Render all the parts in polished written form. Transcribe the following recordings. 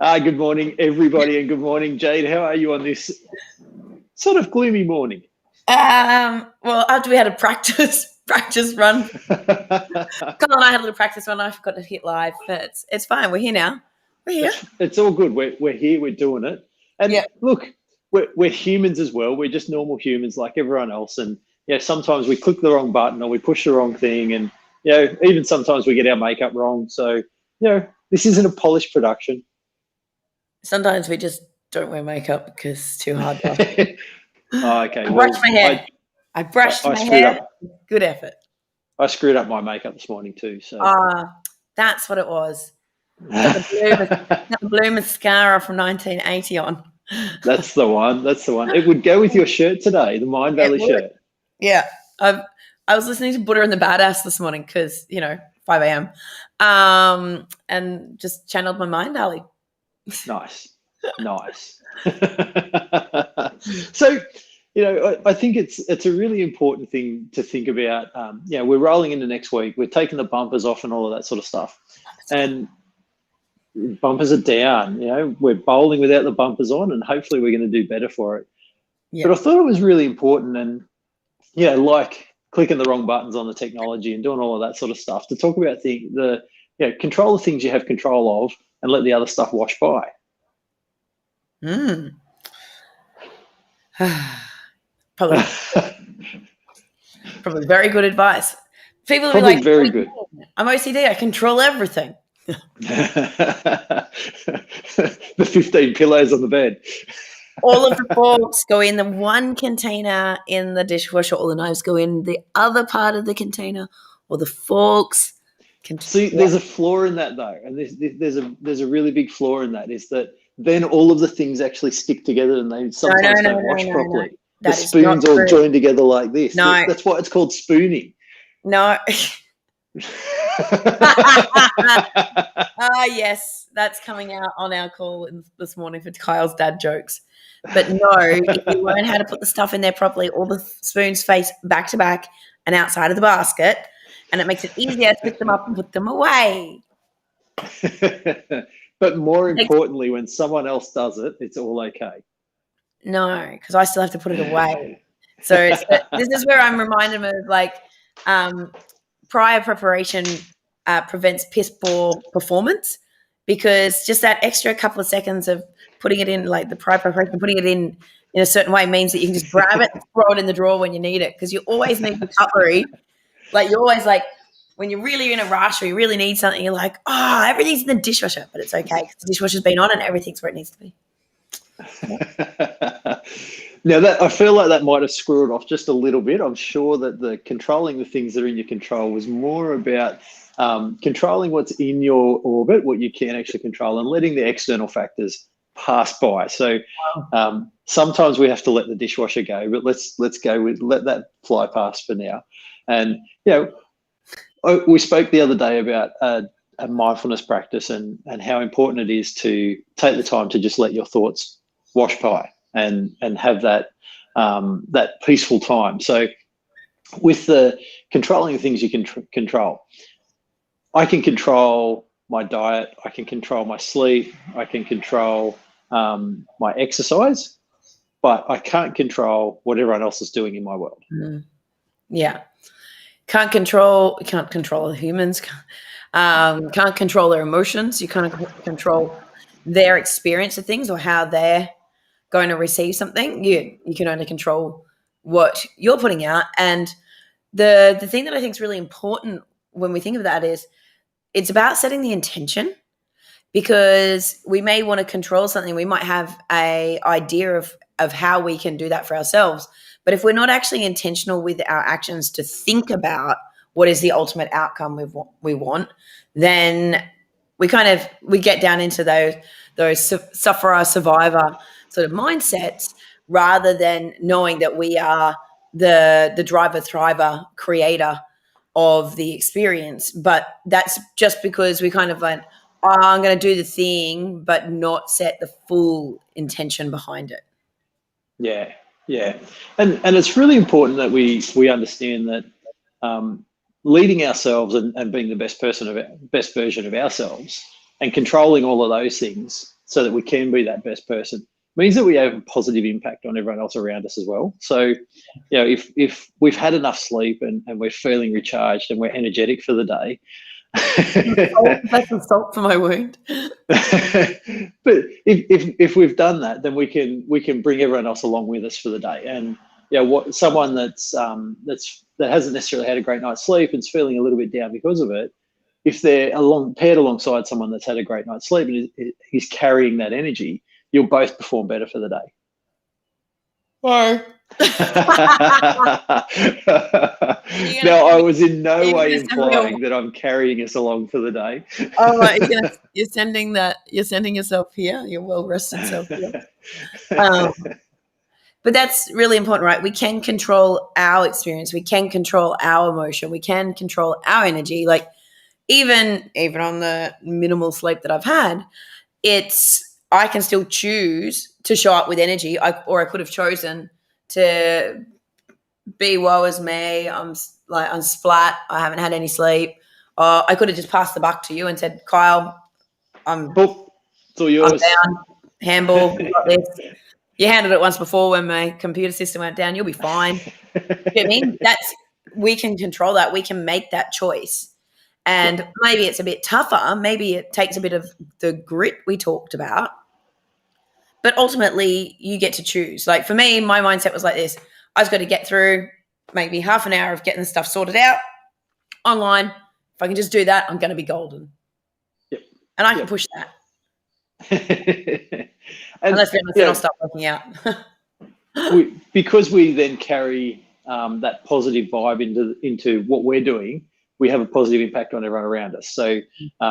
Good morning, everybody, and good morning, Jade. How are you on this sort of gloomy morning? Well, after we had a practice run, Colin and I had a little practice run. I forgot to hit live, but it's fine. We're here now. We're here. It's all good. We're here. We're doing it. And Yeah. look, we're humans as well. We're just normal humans like everyone else. And sometimes we click the wrong button or we push the wrong thing, and even sometimes we get our makeup wrong. So this isn't a polished production. Sometimes we just don't wear makeup because it's too hard. Oh, okay. I brushed my hair. I brushed my hair. Good effort. I screwed up my makeup this morning too. So that's what it was. Got the blue mascara from 1980 on. That's the one. That's the one. It would go with your shirt today, the Mind Valley shirt. Yeah. I was listening to Buddha and the Badass this morning because 5 a.m. And just channeled my Mind Valley. Nice. So, I think it's a really important thing to think about. We're rolling into next week. We're taking the bumpers off and all of that sort of stuff. And bumpers are down. We're bowling without the bumpers on, and hopefully we're going to do better for it. Yeah. But I thought it was really important, and like clicking the wrong buttons on the technology and doing all of that sort of stuff, to talk about control the things you have control of and let the other stuff wash by. Probably very good advice. People will be like, very good. I'm OCD. I control everything. The 15 pillows on the bed. All of the forks go in the one container in the dishwasher. All the knives go in the other part of the container. Or the forks. See, there's a flaw in that though, and there's a really big flaw in that, is that then all of the things actually stick together and they sometimes don't wash properly. The spoons all joined together like this. No. That's why it's called spooning. No. Yes, that's coming out on our call this morning for Kyle's dad jokes. But no, if you learn how to put the stuff in there properly, all the spoons face back to back and outside of the basket, and it makes it easier to pick them up and put them away. But more importantly, when someone else does it, it's all okay. No, because I still have to put it away. So this is where I'm reminded of prior preparation prevents piss poor performance, because just that extra couple of seconds of putting it in, like the prior preparation, putting it in a certain way means that you can just grab it and throw it in the drawer when you need it, because you always need the cutlery. Like you're always like, when you're really in a rush or you really need something, you're like, everything's in the dishwasher, but it's okay because the dishwasher's been on and everything's where it needs to be. Now, I feel like that might have screwed off just a little bit. I'm sure that the controlling the things that are in your control was more about controlling what's in your orbit, what you can actually control, and letting the external factors pass by. So sometimes we have to let the dishwasher go, but let's let that fly past for now. And we spoke the other day about a mindfulness practice and how important it is to take the time to just let your thoughts wash by and have that peaceful time. So with the controlling the things you can control, I can control my diet, I can control my sleep, I can control my exercise, but I can't control what everyone else is doing in my world. Yeah. Can't control the humans, can't control their emotions. You can't control their experience of things or how they're going to receive something. You can only control what you're putting out. And the thing that I think is really important when we think of that is it's about setting the intention, because we may want to control something. We might have a idea of how we can do that for ourselves. But if we're not actually intentional with our actions to think about what is the ultimate outcome we want, then we get down into those sufferer, survivor sort of mindsets, rather than knowing that we are the driver, thriver, creator of the experience. But that's just because we kind of went, I'm going to do the thing, but not set the full intention behind it. Yeah. Yeah, and it's really important that we understand that leading ourselves and being the best version of ourselves and controlling all of those things so that we can be that best person, means that we have a positive impact on everyone else around us as well. So, if we've had enough sleep and we're feeling recharged and we're energetic for the day. That's a salt for my wound. But if we've done that, then we can bring everyone else along with us for the day. And someone that hasn't necessarily had a great night's sleep and's feeling a little bit down because of it, if they're paired alongside someone that's had a great night's sleep and he's carrying that energy, you'll both perform better for the day. Why? Now, I was in no way implying that I'm carrying us along for the day. Oh, right. You're sending yourself here, your well-rested self here. But that's really important, right? We can control our experience. We can control our emotion. We can control our energy. Like even on the minimal sleep that I've had, I can still choose to show up with energy. Or I could have chosen to be woe is me. I'm splat. I haven't had any sleep. Or I could have just passed the buck to you and said, Kyle, it's all yours. I'm down. Handball, you got this. You handled it once before when my computer system went down. You'll be fine. You know what I mean? We can control that. We can make that choice. And maybe it's a bit tougher. Maybe it takes a bit of the grit we talked about. But ultimately, you get to choose. Like for me, my mindset was like this. I just got to get through maybe half an hour of getting the stuff sorted out online. If I can just do that, I'm going to be golden. Yep. And I can push that. Unless I'll stop working out. Because we then carry that positive vibe into what we're doing, we have a positive impact on everyone around us. So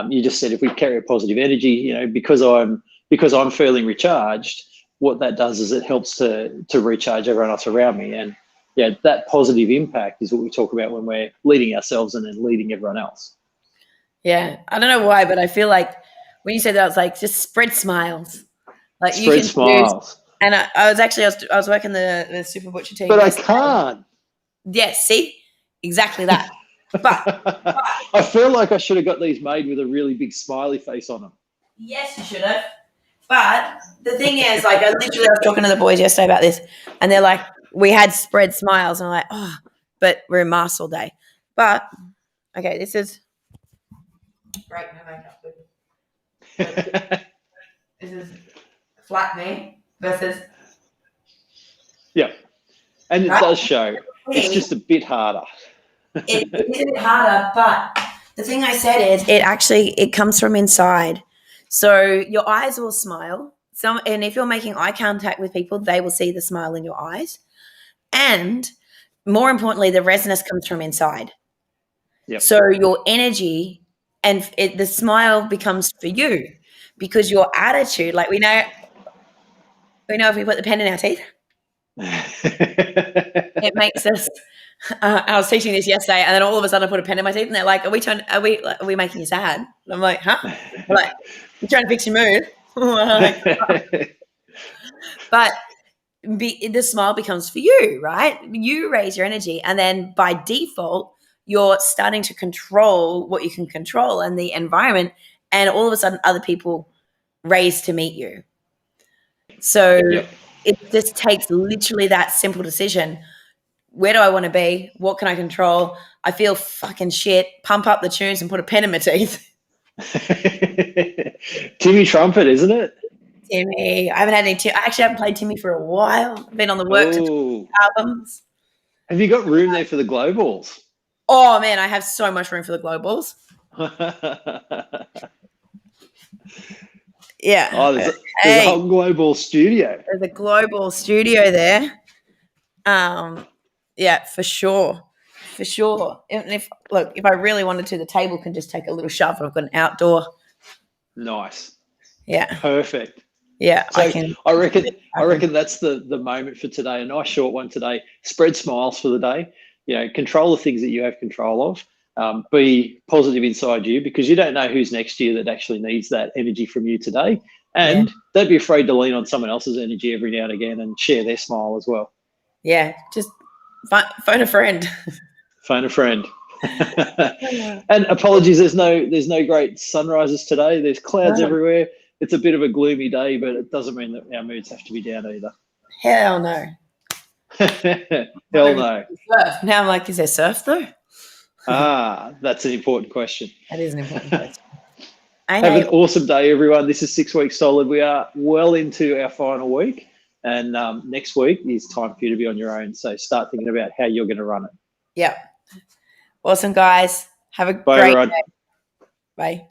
you just said if we carry a positive energy, because I'm feeling recharged, what that does is it helps to recharge everyone else around me. And that positive impact is what we talk about when we're leading ourselves and then leading everyone else. Yeah, I don't know why, but I feel like when you said that, I was like, just spread smiles. Like spread you can smiles. And I was working the Super Butcher team. But I can't. Yeah, see? Exactly that. But I feel like I should have got these made with a really big smiley face on them. Yes, you should have. But the thing is, like, I was talking to the boys yesterday about this, and they're like, we had spread smiles. And I'm like, oh, but we're in mask all day. But, okay, this is break my makeup. This is flat me versus. Yeah. And it does show. It's just a bit harder. It is a bit harder, but the thing I said is it comes from inside. So your eyes will smile. And if you're making eye contact with people, they will see the smile in your eyes. And more importantly, the resonance comes from inside. Yep. So your energy and the smile becomes for you because your attitude, like we know if we put the pen in our teeth, it makes us. I was teaching this yesterday, and then all of a sudden I put a pen in my teeth, and they're like, "Are we making you sad?" And I'm like, "Huh?" I'm like, "You're trying to fix your mood." But the smile becomes for you, right? You raise your energy, and then by default, you're starting to control what you can control and the environment, and all of a sudden, other people raise to meet you. So it just takes literally that simple decision. Where do I want to be? What can I control? I feel fucking shit. Pump up the tunes and put a pen in my teeth. Timmy Trumpet, isn't it? Timmy. I haven't had any. I actually haven't played Timmy for a while. I've been on the work to albums. Have you got room there for the glow balls? Oh, man, I have so much room for the glow balls. Yeah. Oh, there's a whole global studio. There's a global studio there. Yeah, for sure. For sure. And if I really wanted to, the table can just take a little shove. I've got an outdoor. Nice. Yeah. Perfect. Yeah. So I reckon that's the moment for today. A nice short one today. Spread smiles for the day. Control the things that you have control of. Be positive inside you because you don't know who's next to you that actually needs that energy from you today. And don't be afraid to lean on someone else's energy every now and again and share their smile as well. Yeah, just phone a friend. Phone a friend. And apologies, there's no great sunrises today. There's clouds everywhere. it's a bit of a gloomy day, but it doesn't mean that our moods have to be down either. Hell no. Hell no. Surf. Now I'm like, is there surf though? That's an important question. That is an important question. Have an awesome day, everyone. This is 6 weeks solid. We are well into our final week, and next week is time for you to be on your own. So start thinking about how you're going to run it. Yeah. Awesome, guys. Have a Bye, great everyone. day. Bye.